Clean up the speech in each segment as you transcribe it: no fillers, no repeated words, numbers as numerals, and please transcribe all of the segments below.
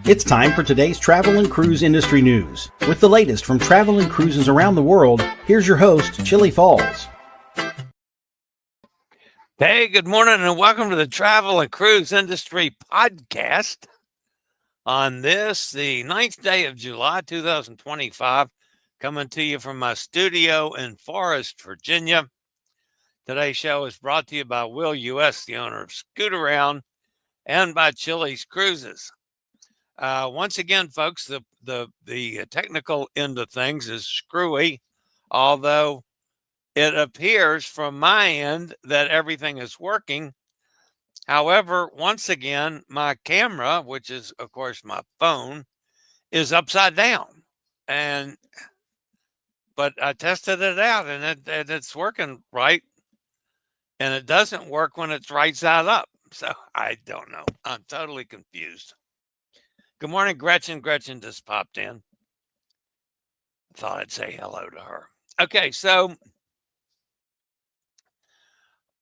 It's time for today's travel and cruise industry news. With the latest from travel and cruises around the world, here's your host, Chillie Falls. Hey, good morning and welcome to the Travel and Cruise Industry Podcast. On this, the 9th day of July, 2025, coming to you from my studio in Forest, Virginia. Today's show is brought to you by Will U.S., the owner of Scoot Around, and by Chilliescruises. Once again, folks, the technical end of things is screwy, although it appears from my end that everything is working. However, once again, my camera, which is, of course, my phone, is upside down. But I tested it out, and it's working right. And it doesn't work when it's right side up. So I don't know. I'm totally confused. Good morning, Gretchen. Gretchen just popped in. Thought I'd say hello to her. Okay, so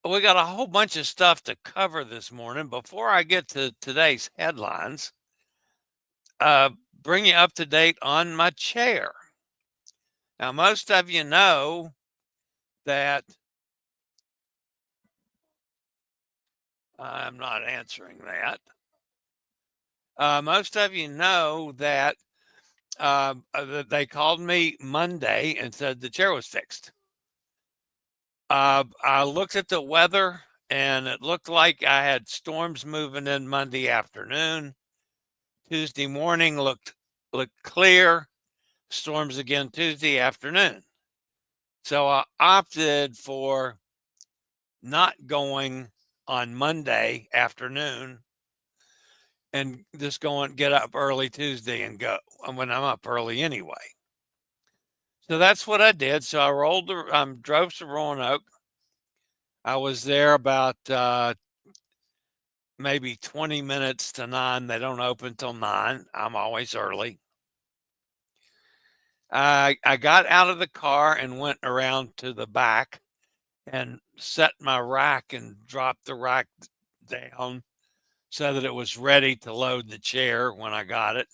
we got a whole bunch of stuff to cover this morning. Before I get to today's headlines, bring you up to date on my chair. Now, most of you know that I'm not answering that. Most of you know that they called me Monday and said the chair was fixed. I looked at the weather and it looked like I had storms moving in Monday afternoon. Tuesday morning looked clear. Storms again Tuesday afternoon. So I opted for not going on Monday afternoon and just get up early Tuesday and go when I'm up early anyway. So that's what I did. So I drove to Roanoke. I was there about maybe 20 minutes to 9. They don't open till 9. I'm always early. I got out of the car and went around to the back and set my rack and dropped the rack down so that it was ready to load the chair when I got it.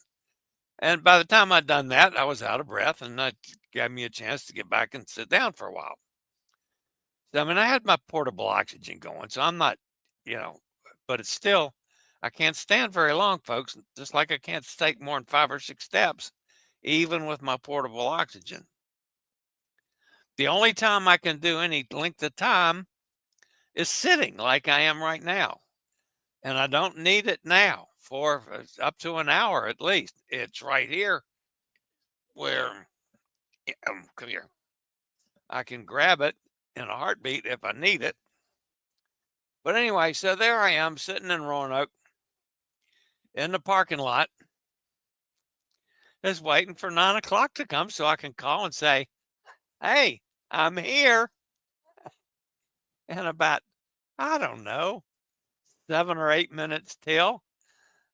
And by the time I'd done that, I was out of breath, and that gave me a chance to get back and sit down for a while. So, I mean, I had my portable oxygen going, so I'm not, but it's still, I can't stand very long, folks, just like I can't take more than 5 or 6 steps, even with my portable oxygen. The only time I can do any length of time is sitting like I am right now. And I don't need it now for up to an hour at least. It's right here where, come here, I can grab it in a heartbeat if I need it. But anyway, so there I am sitting in Roanoke in the parking lot, just waiting for 9 o'clock to come so I can call and say, hey, I'm here. And about, I don't know, 7 or 8 minutes till,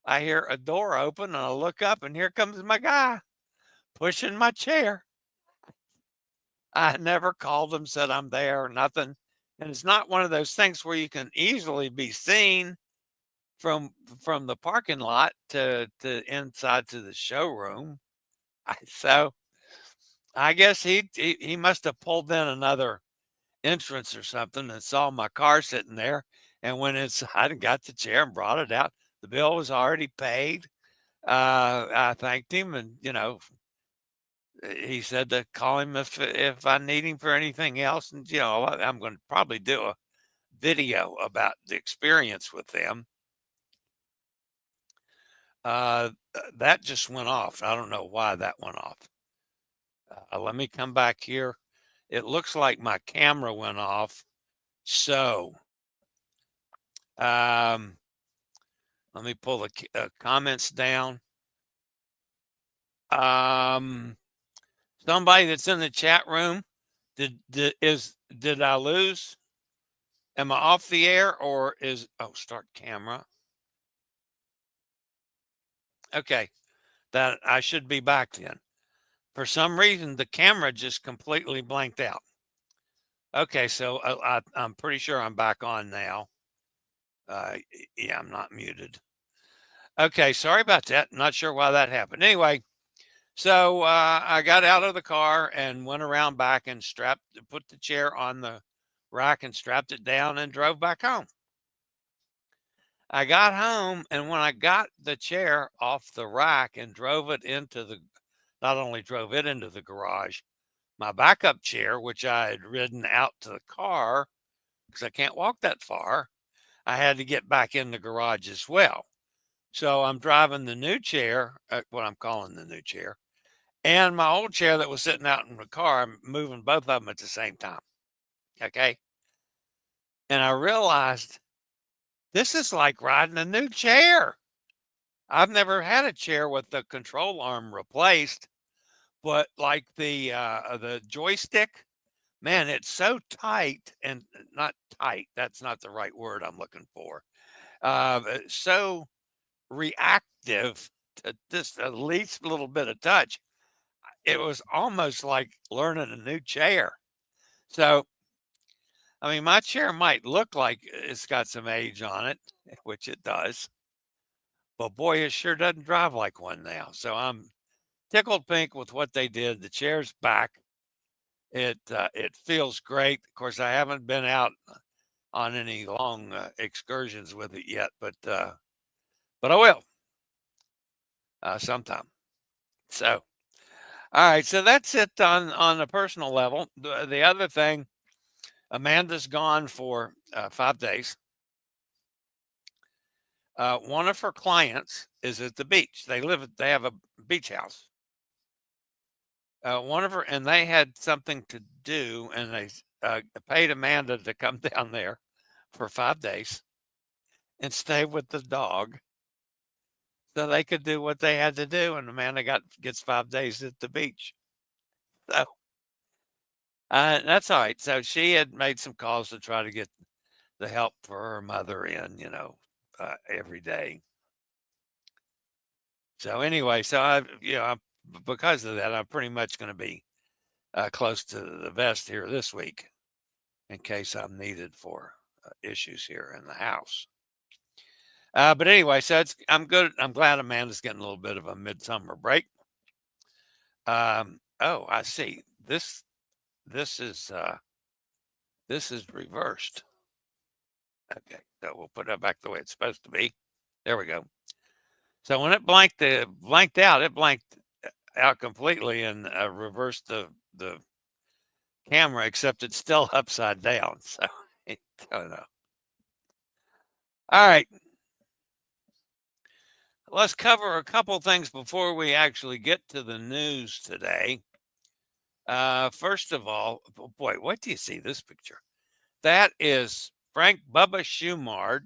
I hear a door open and I look up and here comes my guy pushing my chair. I never called him, said I'm there or nothing. And it's not one of those things where you can easily be seen from the parking lot to inside to the showroom. So I guess he must have pulled in another entrance or something and saw my car sitting there and went inside and got the chair and brought it out. The bill was already paid. I thanked him, and he said to call him if I need him for anything else. And I'm going to probably do a video about the experience with them. That just went off. I don't know why that went off. Let me come back here. It looks like my camera went off. So let me pull the comments down. Somebody that's in the chat room, did I lose? Am I off the air or start camera? Okay, that I should be back then. For some reason, the camera just completely blanked out. Okay, so I'm pretty sure I'm back on now. Yeah, I'm not muted. Okay, sorry about that. Not sure why that happened. Anyway, so I got out of the car and went around back and put the chair on the rack and strapped it down and drove back home. I got home, and when I got the chair off the rack and drove it not only drove it into the garage, my backup chair, which I had ridden out to the car because I can't walk that far, I had to get back in the garage as well. So I'm driving the new chair, what I'm calling the new chair, and my old chair that was sitting out in the car. I'm moving both of them at the same time. Okay. And I realized this is like riding a new chair. I've never had a chair with the control arm replaced, but like the joystick, man, it's so tight and not tight. That's not the right word I'm looking for. It's so reactive to just the least little bit of touch. It was almost like learning a new chair. So, I mean, my chair might look like it's got some age on it, which it does, but boy, it sure doesn't drive like one now. So I'm tickled pink with what they did. The chair's back. It feels great. Of course, I haven't been out on any long excursions with it yet, but I will sometime. So, all right. So that's it on a personal level. The other thing, Amanda's gone for 5 days. One of her clients is at the beach. They have a beach house. And they had something to do, and they paid Amanda to come down there for 5 days and stay with the dog so they could do what they had to do. And Amanda gets 5 days at the beach. So that's all right. So she had made some calls to try to get the help for her mother in, every day. So anyway, because of that, I'm pretty much going to be close to the vest here this week in case I'm needed for issues here in the house. But anyway, so I'm good. I'm glad Amanda's getting a little bit of a midsummer break. Oh, I see. This is reversed. Okay, so we'll put that back the way it's supposed to be. There we go. So when it blanked out completely and reversed the camera, except it's still upside down. So I don't know. All right. Let's cover a couple things before we actually get to the news today. First of all, boy, what do you see this picture? That is Frank Bubba Schumard.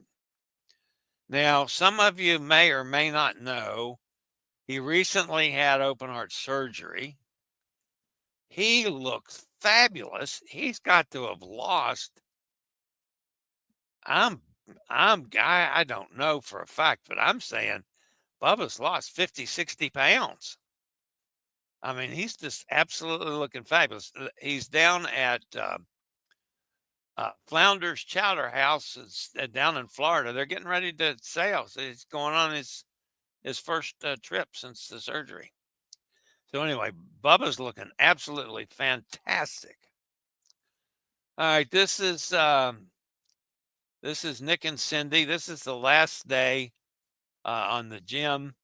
Now, some of you may or may not know, he recently had open heart surgery. He looks fabulous. He's got to have lost. I don't know for a fact, but I'm saying Bubba's lost 50, 60 pounds. I mean, he's just absolutely looking fabulous. He's down at Flounders Chowder House down in Florida. They're getting ready to sail. So he's going on his first trip since the surgery. So anyway, Bubba's looking absolutely fantastic. All right, this is Nick and Cindy. This is the last day on the gym.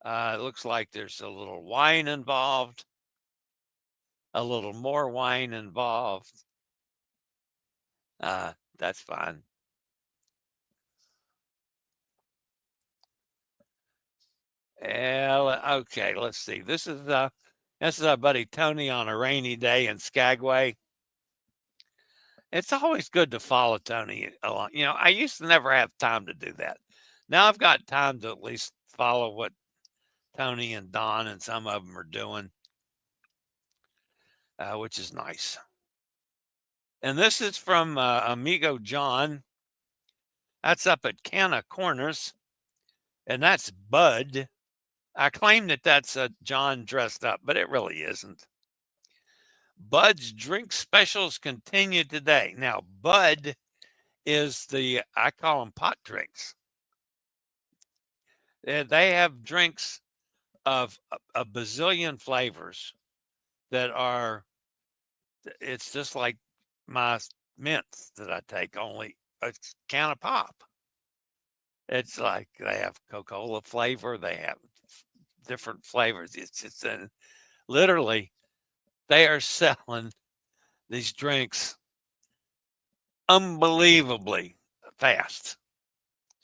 It looks like there's a little wine involved, a little more wine involved. That's fine. Okay, let's see. This is our buddy Tony on a rainy day in Skagway. It's always good to follow Tony along. I used to never have time to do that. Now I've got time to at least follow what Tony and Don and some of them are doing, which is nice. And this is from Amigo John. That's up at Canna Corners, and that's Bud. I claim that that's John dressed up, but it really isn't. Bud's drink specials continue today. Now, Bud is I call them pot drinks. They have drinks of a bazillion flavors that are, it's just like my mints that I take, only a can of pop. It's like they have Coca-Cola flavor, they have different flavors. It's literally they are selling these drinks unbelievably fast.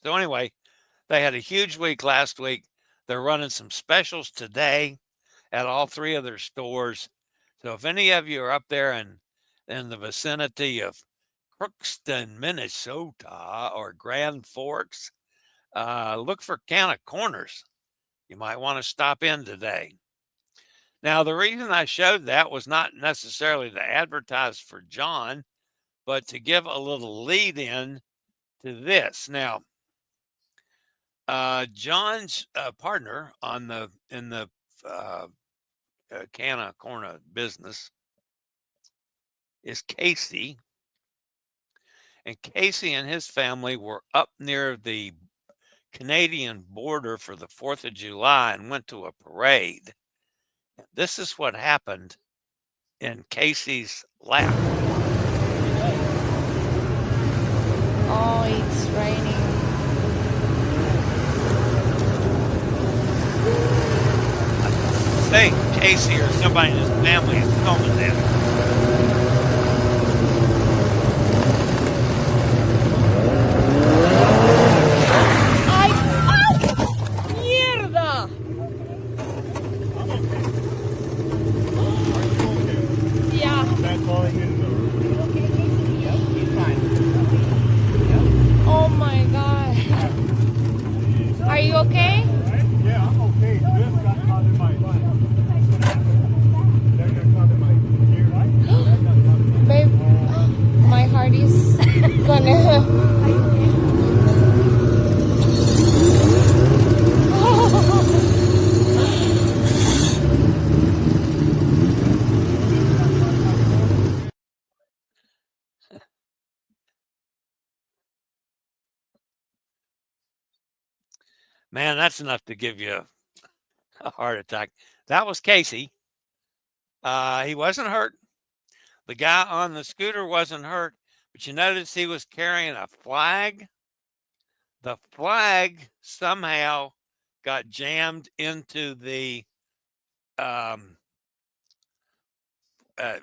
So anyway, they had a huge week last week. They're running some specials today at all 3 of their stores. So if any of you are up there in the vicinity of Crookston, Minnesota, or Grand Forks, look for Can of Corners. You might want to stop in today. Now, the reason I showed that was not necessarily to advertise for John, but to give a little lead in to this. Now, John's partner in the Can of Corn business is Casey. And Casey and his family were up near the Canadian border for the 4th of July and went to a parade. This is what happened in Casey's lap. Oh, it's raining. I think Casey or somebody in his family is filming this. Oh my God. Are you okay? Yeah, I'm okay. This got caught in my Babe, my heart is gonna... Man, that's enough to give you a heart attack. That was Casey. He wasn't hurt. The guy on the scooter wasn't hurt, but you notice he was carrying a flag. The flag somehow got jammed into the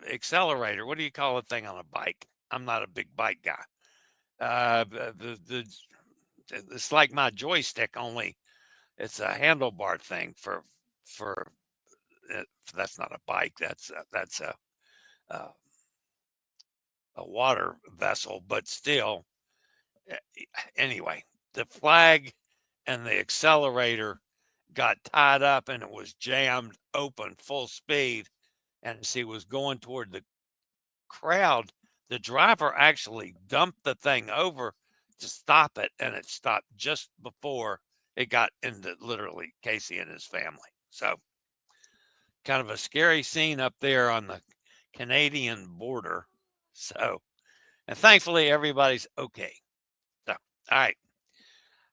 accelerator. What do you call a thing on a bike? I'm not a big bike guy. It's like my joystick, only it's a handlebar thing for that's not a bike. That's a water vessel, but still. Anyway, the flag and the accelerator got tied up and it was jammed open full speed. And as he was going toward the crowd, the driver actually dumped the thing over to stop it, and it stopped just before it got into literally Casey and his family. So kind of a scary scene up there on the Canadian border. So, and thankfully everybody's okay. So, all right.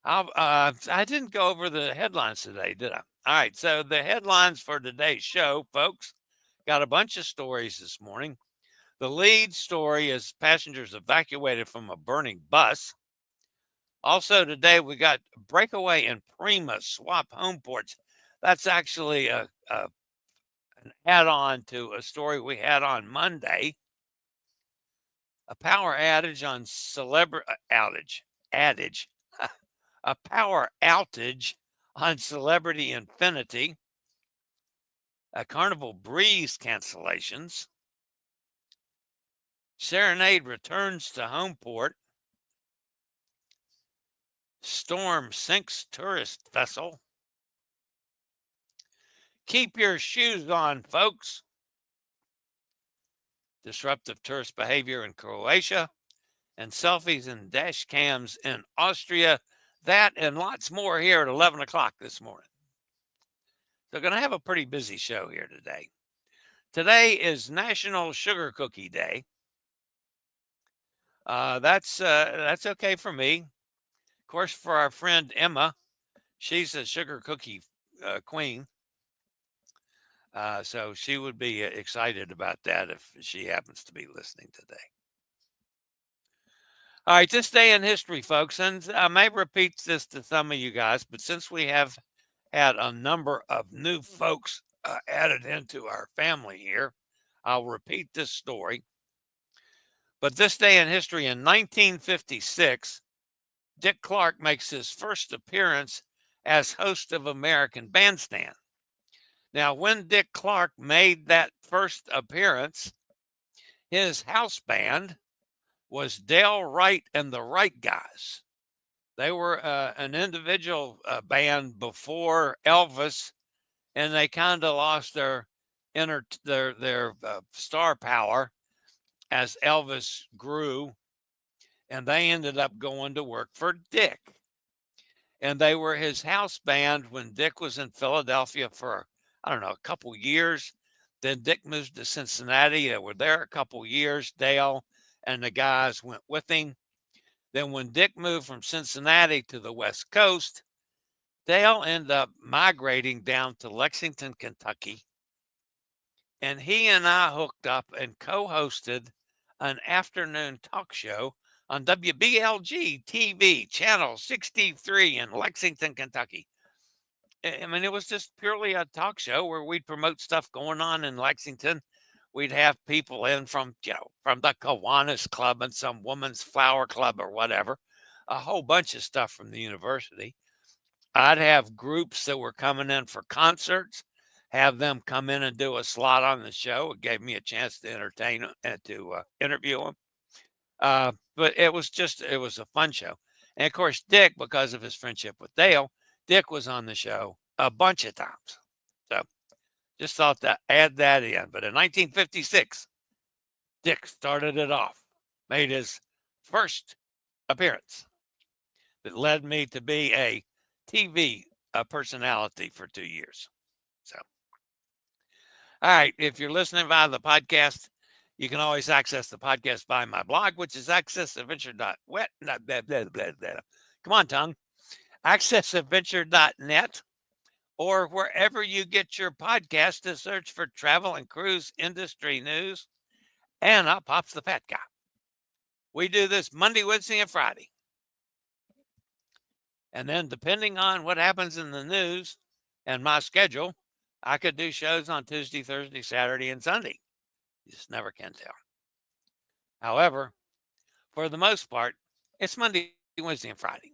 I didn't go over the headlines today, did I? All right. So the headlines for today's show, folks, got a bunch of stories this morning. The lead story is passengers evacuated from a burning bus. Also today, we got Breakaway and Prima swap Homeports. That's actually an add-on to a story we had on Monday. A power outage on a power outage on Celebrity Infinity. A Carnival Breeze cancellations. Serenade returns to Homeport. Storm sinks tourist vessel. Keep your shoes on, folks. Disruptive tourist behavior in Croatia. And selfies and dash cams in Austria. That and lots more here at 11 o'clock this morning. They're going to have a pretty busy show here today. Today is National Sugar Cookie Day. That's okay for me. Of course, for our friend Emma, she's a sugar cookie queen. So she would be excited about that if she happens to be listening today. All right, this day in history, folks, and I may repeat this to some of you guys, but since we have had a number of new folks added into our family here, I'll repeat this story. But this day in history, in 1956, Dick Clark makes his first appearance as host of American Bandstand. Now, when Dick Clark made that first appearance, his house band was Dale Wright and the Wright Guys. They were an individual band before Elvis, and they kind of lost their star power as Elvis grew, and they ended up going to work for Dick. And they were his house band when Dick was in Philadelphia for, I don't know, a couple years. Then Dick moved to Cincinnati. They were there a couple years. Dale and the guys went with him. Then when Dick moved from Cincinnati to the West Coast, Dale ended up migrating down to Lexington, Kentucky. And he and I hooked up and co-hosted an afternoon talk show on WBLG TV, channel 63 in Lexington, Kentucky. I mean, it was just purely a talk show where we'd promote stuff going on in Lexington. We'd have people in from the Kiwanis Club and some woman's flower club or whatever, a whole bunch of stuff from the university. I'd have groups that were coming in for concerts, have them come in and do a slot on the show. It gave me a chance to entertain them and to interview them. But it was a fun show. And of course, Dick, because of his friendship with Dale, Dick was on the show a bunch of times. So just thought to add that in. But in 1956, Dick started it off, made his first appearance that led me to be a TV personality for 2 years. So, all right, if you're listening via the podcast, you can always access the podcast by my blog, which is accessadventure.wet. Come on, tongue. Accessadventure.net, or wherever you get your podcast, to search for travel and cruise industry news, and up pops the Fat Guy. We do this Monday, Wednesday, and Friday. And then depending on what happens in the news and my schedule, I could do shows on Tuesday, Thursday, Saturday, and Sunday. You just never can tell. However, for the most part, it's Monday, Wednesday, and Friday.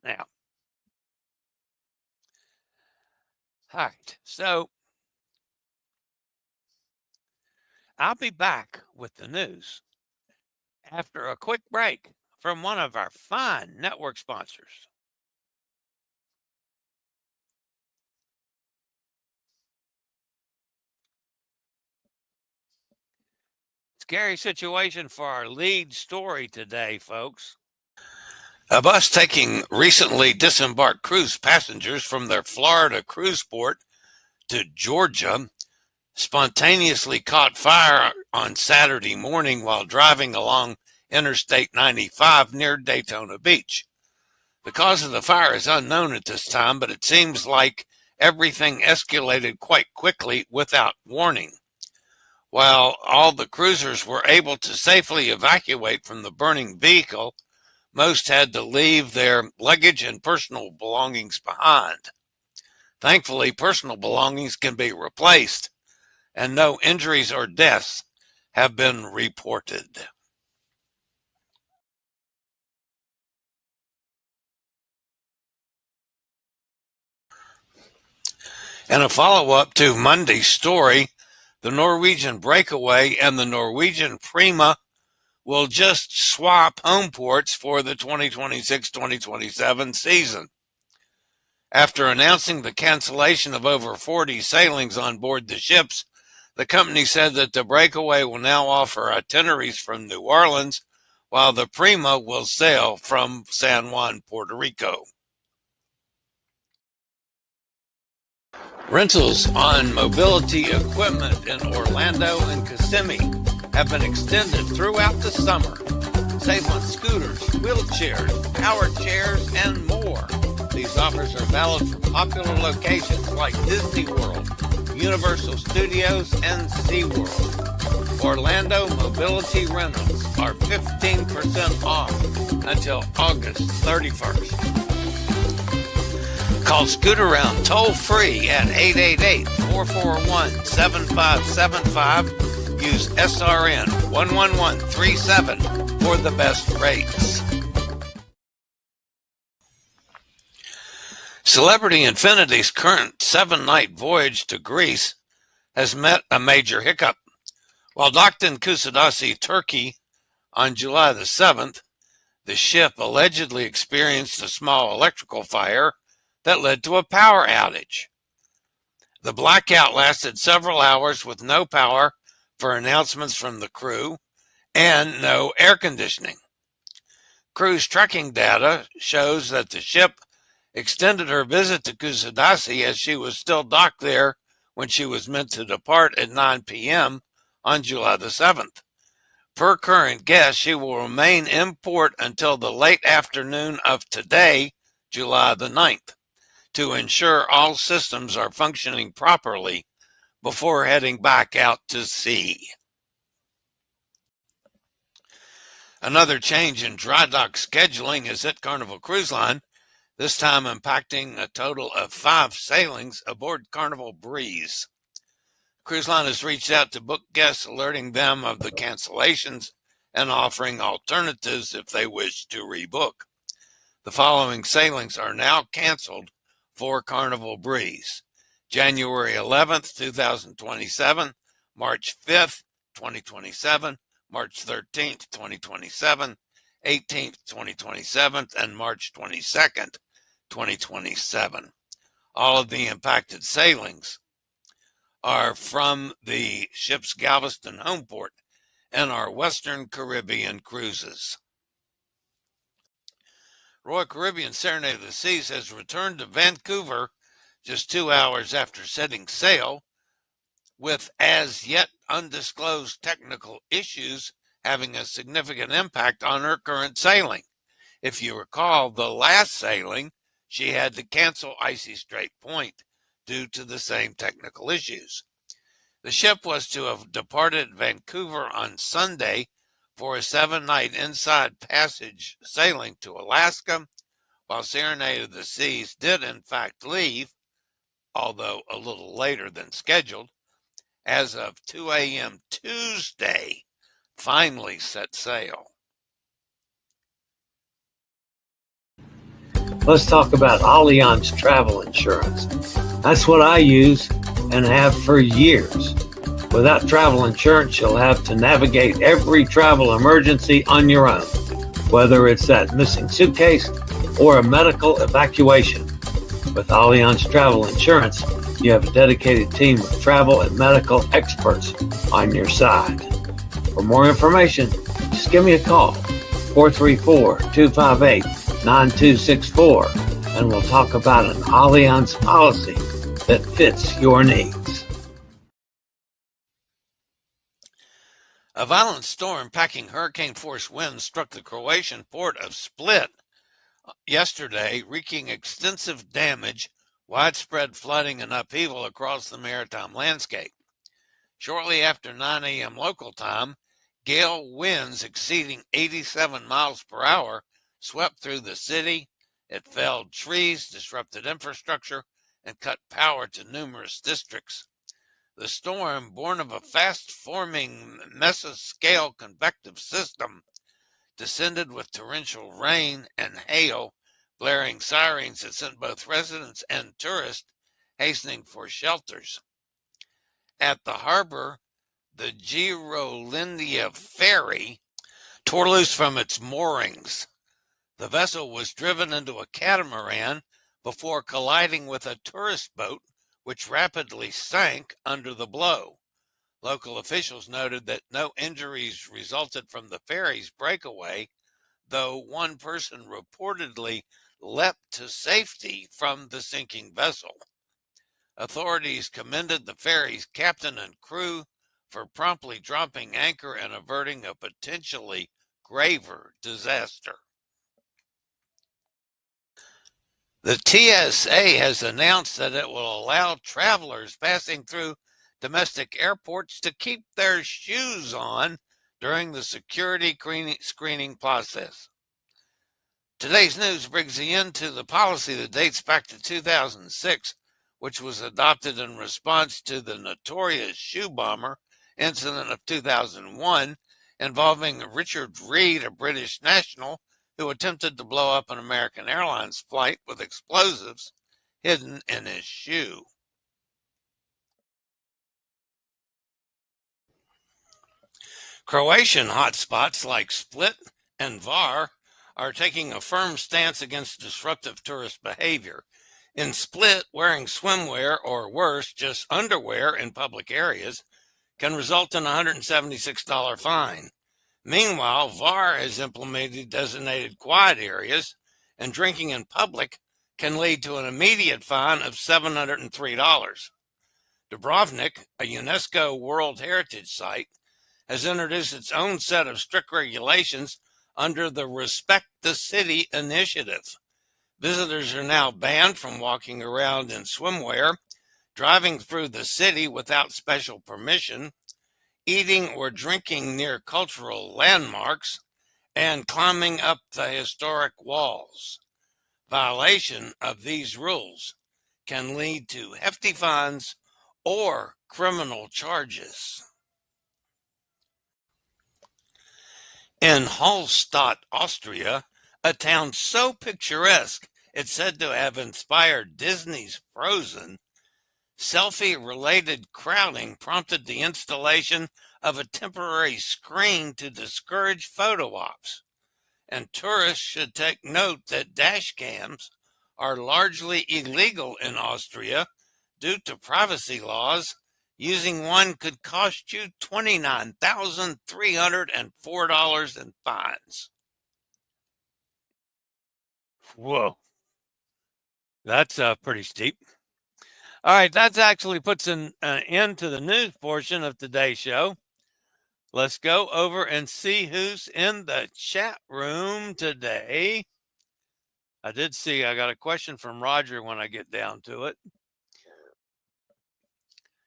Now, all right, so I'll be back with the news after a quick break from one of our fine network sponsors. Scary situation for our lead story today, folks. A bus taking recently disembarked cruise passengers from their Florida cruise port to Georgia spontaneously caught fire on Saturday morning while driving along Interstate 95 near Daytona Beach. The cause of the fire is unknown at this time, but it seems like everything escalated quite quickly without warning. While all the cruisers were able to safely evacuate from the burning vehicle, most had to leave their luggage and personal belongings behind. Thankfully, personal belongings can be replaced, and no injuries or deaths have been reported. In a follow-up to Monday's story, the Norwegian Breakaway and the Norwegian Prima will just swap Homeports for the 2026-2027 season. After announcing the cancellation of over 40 sailings on board the ships, the company said that the Breakaway will now offer itineraries from New Orleans, while the Prima will sail from San Juan, Puerto Rico. Rentals on mobility equipment in Orlando and Kissimmee have been extended throughout the summer. Save on scooters, wheelchairs, power chairs, and more. These offers are valid for popular locations like Disney World, Universal Studios, and SeaWorld. Orlando Mobility Rentals are 15% off until August 31st. Call Scootaround toll-free at 888-441-7575. Use SRN 11137 for the best rates. Celebrity Infinity's current 7-night voyage to Greece has met a major hiccup. While docked in Kusadasi, Turkey on July the 7th, the ship allegedly experienced a small electrical fire that led to a power outage. The blackout lasted several hours with no power for announcements from the crew and no air conditioning. Cruise tracking data shows that the ship extended her visit to Kusadasi as she was still docked there when she was meant to depart at 9 p.m. on July the 7th. Per current guess, she will remain in port until the late afternoon of today, July the 9th, to ensure all systems are functioning properly before heading back out to sea. Another change in dry dock scheduling is at Carnival Cruise Line, this time impacting a total of 5 sailings aboard Carnival Breeze. Cruise Line has reached out to book guests, alerting them of the cancellations and offering alternatives if they wish to rebook. The following sailings are now canceled for Carnival Breeze: January 11th, 2027, March 5th, 2027, March 13th, 2027, 18th, 2027, and March 22nd, 2027. All of the impacted sailings are from the ships Galveston Homeport and our Western Caribbean cruises. Royal Caribbean Serenade of the Seas has returned to Vancouver just 2 hours after setting sail, with as yet undisclosed technical issues having a significant impact on her current sailing. If you recall, the last sailing, she had to cancel Icy Strait Point due to the same technical issues. The ship was to have departed Vancouver on Sunday for a 7-night inside passage sailing to Alaska, while Serenade of the Seas did in fact leave, although a little later than scheduled. As of 2 a.m. Tuesday, finally set sail. Let's talk about Allianz travel insurance. That's what I use and have for years. Without travel insurance, you'll have to navigate every travel emergency on your own, whether it's that missing suitcase or a medical evacuation. With Allianz travel insurance, you have a dedicated team of travel and medical experts on your side. For more information, just give me a call, 434-258-9264, and we'll talk about an Allianz policy that fits your needs. A violent storm packing hurricane-force winds struck the Croatian port of Split yesterday, wreaking extensive damage, widespread flooding, and upheaval across the maritime landscape. Shortly after 9 a.m. local time, gale winds exceeding 87 miles per hour swept through the city. It felled trees, disrupted infrastructure, and cut power to numerous districts. The storm, born of a fast-forming mesoscale convective system, descended with torrential rain and hail, blaring sirens that sent both residents and tourists hastening for shelters. At the harbor, the Girolindia ferry tore loose from its moorings. The vessel was driven into a catamaran before colliding with a tourist boat, which rapidly sank under the blow. Local officials noted that no injuries resulted from the ferry's breakaway, though one person reportedly leapt to safety from the sinking vessel. Authorities commended the ferry's captain and crew for promptly dropping anchor and averting a potentially graver disaster. The TSA has announced that it will allow travelers passing through domestic airports to keep their shoes on during the security screening process. Today's news brings the end to the policy that dates back to 2006, which was adopted in response to the notorious shoe bomber incident of 2001 involving Richard Reed, a British national, who attempted to blow up an American Airlines flight with explosives hidden in his shoe. Croatian hotspots like Split and Var are taking a firm stance against disruptive tourist behavior. In Split, wearing swimwear or worse, just underwear in public areas can result in a $176 fine. Meanwhile, VAR has implemented designated quiet areas, and drinking in public can lead to an immediate fine of $703. Dubrovnik, a UNESCO World Heritage Site, has introduced its own set of strict regulations under the Respect the City initiative. Visitors are now banned from walking around in swimwear, driving through the city without special permission, eating or drinking near cultural landmarks, and climbing up the historic walls. Violation of these rules can lead to hefty fines or criminal charges. In Hallstatt, Austria, a town so picturesque it's said to have inspired Disney's Frozen, selfie-related crowding prompted the installation of a temporary screen to discourage photo ops. And tourists should take note that dash cams are largely illegal in Austria due to privacy laws. Using one could cost you $29,304 in fines. Whoa. That's pretty steep. All right, that actually puts an end to the news portion of today's show. Let's go over and see who's in the chat room today. I did see I got a question from Roger when I get down to it.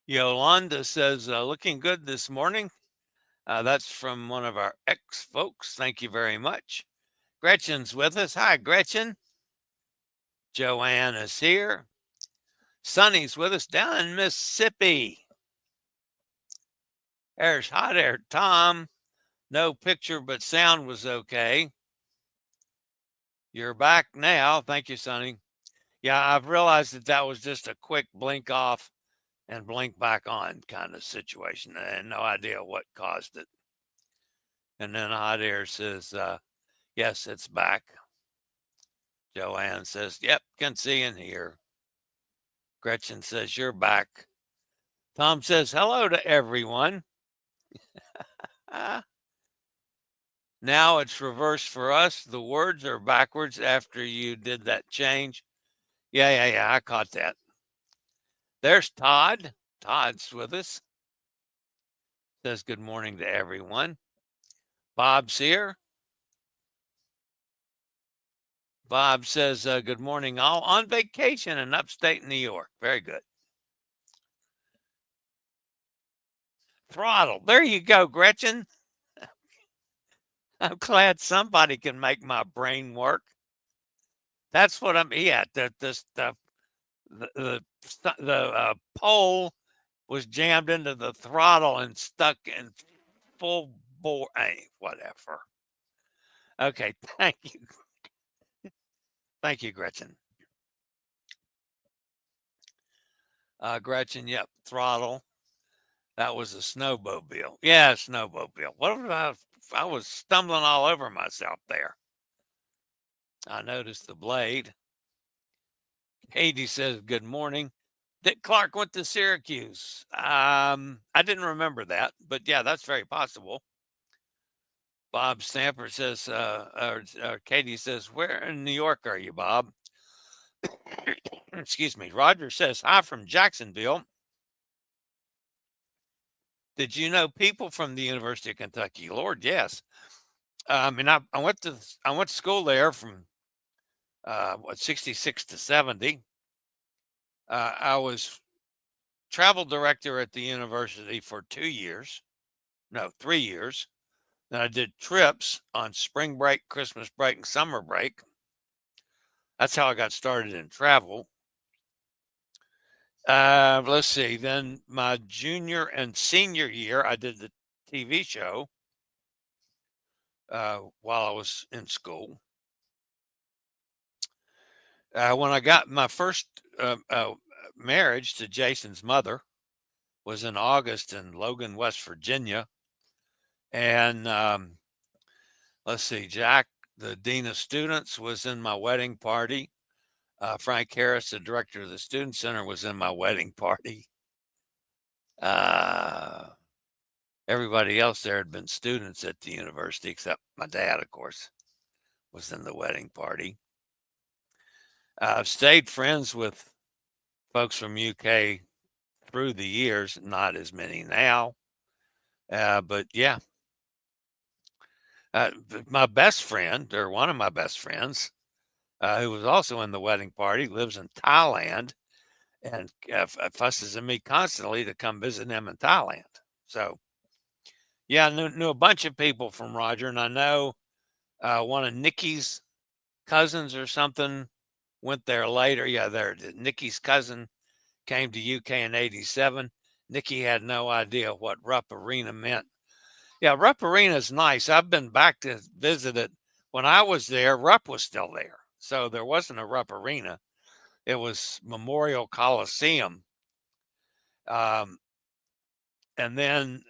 Yolanda says, looking good this morning. That's from one of our ex-folks. Thank you very much. Gretchen's with us. Hi, Gretchen. Joanne is here. Sonny's with us down in Mississippi. Hi there, Tom. No picture, but sound was okay. You're back now. Thank you, Sonny. Yeah, I've realized that was just a quick blink off and blink back on kind of situation. I had no idea what caused it. And then Hot Air says, yes, it's back. Joanne says, yep, can see and hear. Gretchen says, you're back. Tom says, hello to everyone. Now it's reversed for us. The words are backwards after you did that change. Yeah, I caught that. There's Todd. Todd's with us. Says good morning to everyone. Bob's here. Bob says good morning all on vacation in upstate New York. Very good. Throttle. There you go, Gretchen. I'm glad somebody can make my brain work. That's what I'm. Yeah, the pole was jammed into the throttle and stuck in full bore. Hey, whatever. Okay, thank you. Thank you, Gretchen. Gretchen, yep, throttle. That was a snowmobile. Yeah, snowmobile. What if I was stumbling all over myself there? I noticed the blade. Katie says, good morning. Dick Clark went to Syracuse. I didn't remember that, but yeah, that's very possible. Bob Stamper says, Katie says, where in New York are you, Bob? Excuse me. Roger says, hi from Jacksonville. Did you know people from the University of Kentucky? Lord, yes. I went to school there from what, 66 to 70. I was travel director at the university for 2 years. No, 3 years. Then I did trips on spring break, Christmas break, and summer break. That's how I got started in travel. Let's see. Then my junior and senior year, I did the TV show while I was in school. When I got my first marriage to Jason's mother was in August in Logan, West Virginia. And let's see, Jack, the dean of students, was in my wedding party. Frank Harris, the director of the student center, was in my wedding party. Everybody else there had been students at the university, except my dad, of course, was in the wedding party. I've stayed friends with folks from UK through the years, not as many now. But yeah, my best friend, or one of my best friends, who was also in the wedding party, lives in Thailand and fusses at me constantly to come visit him in Thailand. So yeah, I knew a bunch of people from Roger, and I know one of Nikki's cousins or something went there later. Yeah, there. Nikki's cousin came to UK in '87. Nikki had no idea what Rupp Arena meant. Yeah, Rupp Arena is nice. I've been back to visit it. When I was there, Rupp was still there. So there wasn't a Rupp Arena. It was Memorial Coliseum. And then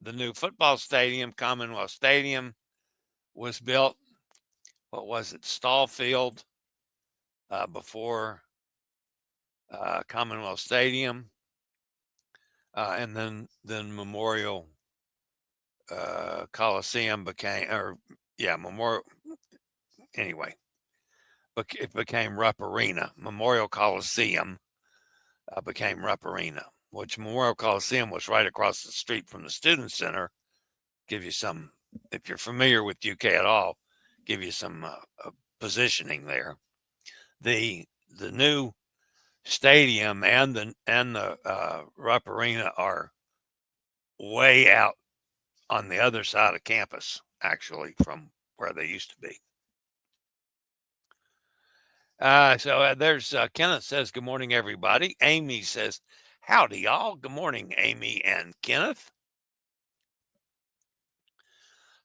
the new football stadium, Commonwealth Stadium, was built. What was it? Stallfield before Commonwealth Stadium. And then Memorial Coliseum became, Memorial. Anyway, it became Rupp Arena. Memorial Coliseum became Rupp Arena, which Memorial Coliseum was right across the street from the Student Center. Give you some, if you're familiar with UK at all, give you some positioning there. The new stadium and the Rupp Arena are way out on the other side of campus, actually, from where they used to be. So there's Kenneth says, good morning, everybody. Amy says, howdy, y'all. Good morning, Amy and Kenneth.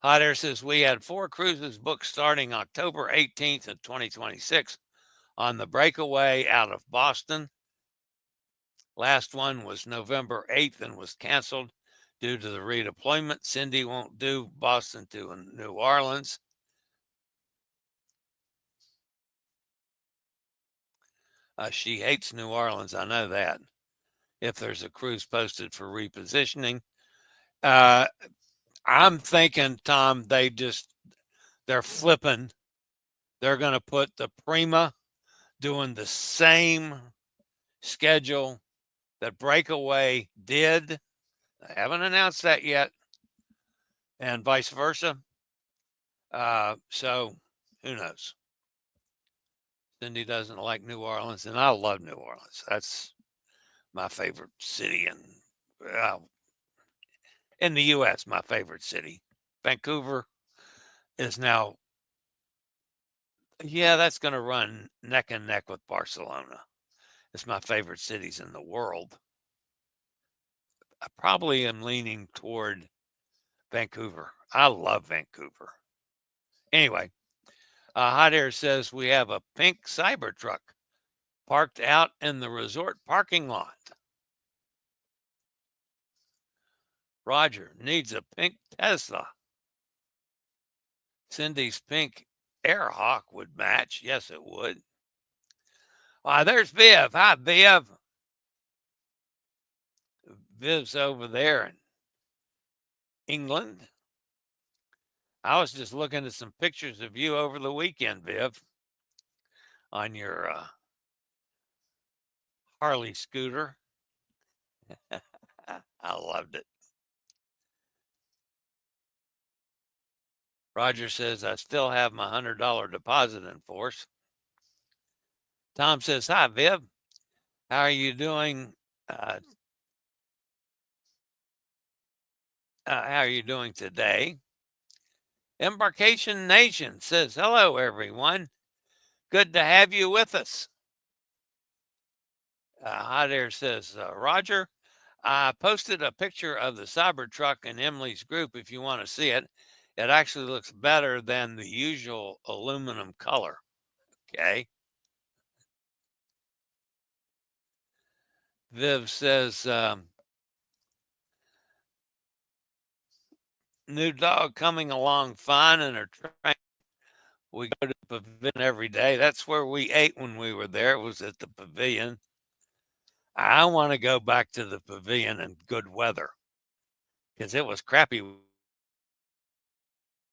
Hot Air says, we had 4 cruises booked starting October 18th of 2026 on the Breakaway out of Boston. Last one was November 8th and was canceled due to the redeployment. Cindy won't do Boston to New Orleans. She hates New Orleans. I know that. If there's a cruise posted for repositioning, I'm thinking, Tom, they're flipping. They're going to put the Prima doing the same schedule that Breakaway did. I haven't announced that yet, and vice versa. So who knows? Cindy doesn't like New Orleans, and I love New Orleans. That's my favorite city in the U.S., my favorite city. Vancouver is now, that's going to run neck and neck with Barcelona. It's my favorite cities in the world. I probably am leaning toward Vancouver. I love Vancouver. Anyway, Hot Air says we have a pink Cybertruck parked out in the resort parking lot. Roger needs a pink Tesla. Cindy's pink Airhawk would match. Yes, it would. There's Viv. Hi, Viv. Viv's over there in England. I was just looking at some pictures of you over the weekend, Viv, on your Harley scooter. I loved it. Roger says, I still have my $100 deposit in force. Tom says, hi, Viv. How are you doing? How are you doing today? Embarkation Nation says, hello, everyone. Good to have you with us. Hi there says, Roger, I posted a picture of the Cybertruck in Emily's group if you want to see it. It actually looks better than the usual aluminum color. Okay. Viv says, new dog coming along fine and are trying. We go to the pavilion every day. That's where we ate when we were there. It was at the pavilion. I want to go back to the pavilion in good weather because it was crappy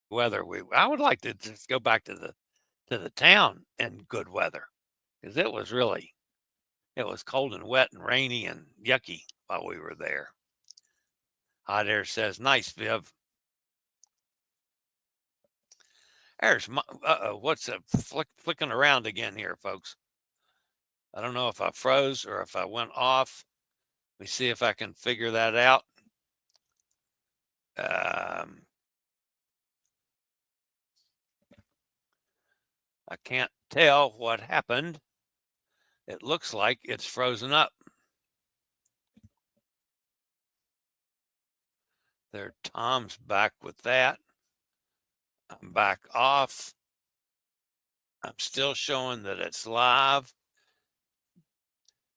weather. I would like to just go back to the town in good weather because it was cold and wet and rainy and yucky while we were there. Hot Air says, nice, Viv. There's my, what's up? Flicking around again here, folks. I don't know if I froze or if I went off. Let me see if I can figure that out. I can't tell what happened. It looks like it's frozen up. There, Tom's back with that. I'm back off. I'm still showing that it's live.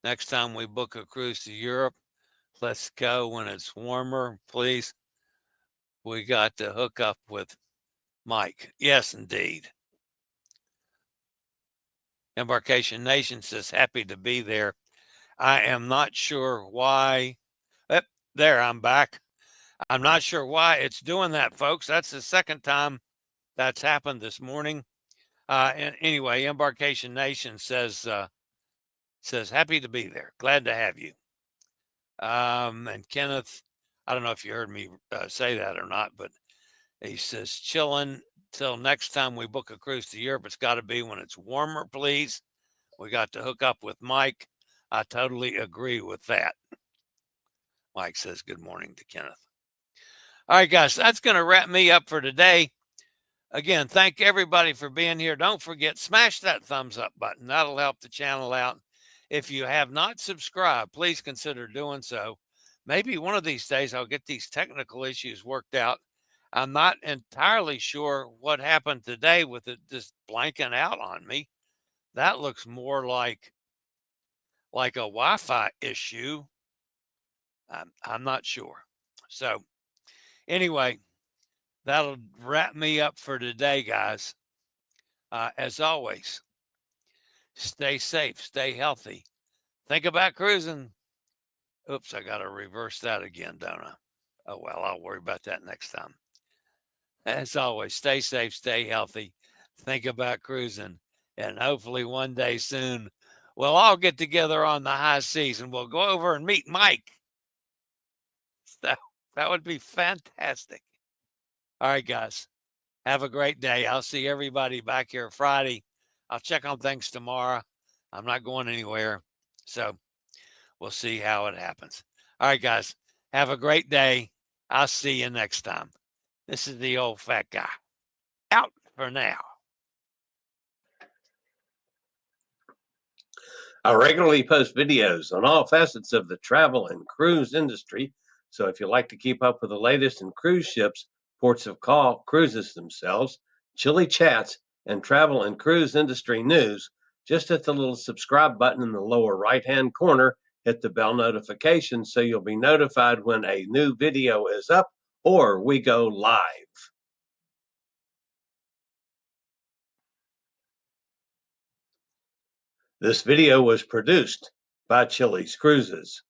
Next time we book a cruise to Europe, let's go when it's warmer, please. We got to hook up with Mike. Yes, indeed. Embarkation Nation says, happy to be there. I am not sure why. There, I'm back. I'm not sure why it's doing that, folks. That's the second time that's happened this morning. And anyway, Embarkation Nation says happy to be there. Glad to have you. And Kenneth, I don't know if you heard me say that or not, but he says, chilling till next time we book a cruise to Europe. It's got to be when it's warmer, please. We got to hook up with Mike. I totally agree with that. Mike says, good morning to Kenneth. All right, guys, that's going to wrap me up for today. Again, thank everybody for being here. Don't forget, smash that thumbs up button. That'll help the channel out. If you have not subscribed, please consider doing so. Maybe one of these days I'll get these technical issues worked out. I'm not entirely sure what happened today with it just blanking out on me. That looks more like a Wi-Fi issue. I'm not sure. So anyway, that'll wrap me up for today, guys. As always, stay safe, stay healthy. Think about cruising. Oops, I got to reverse that again, don't I? Oh, well, I'll worry about that next time. As always, stay safe, stay healthy. Think about cruising. And hopefully one day soon, we'll all get together on the high seas and we'll go over and meet Mike. That would be fantastic. All right, guys. Have a great day. I'll see everybody back here Friday. I'll check on things tomorrow. I'm not going anywhere. So we'll see how it happens. All right, guys. Have a great day. I'll see you next time. This is the old fat guy. Out for now. I regularly post videos on all facets of the travel and cruise industry. So if you like to keep up with the latest in cruise ships, ports of call, cruises themselves, Chillie chats, and travel and cruise industry news, just hit the little subscribe button in the lower right-hand corner, hit the bell notification so you'll be notified when a new video is up or we go live. This video was produced by Chillie's Cruises.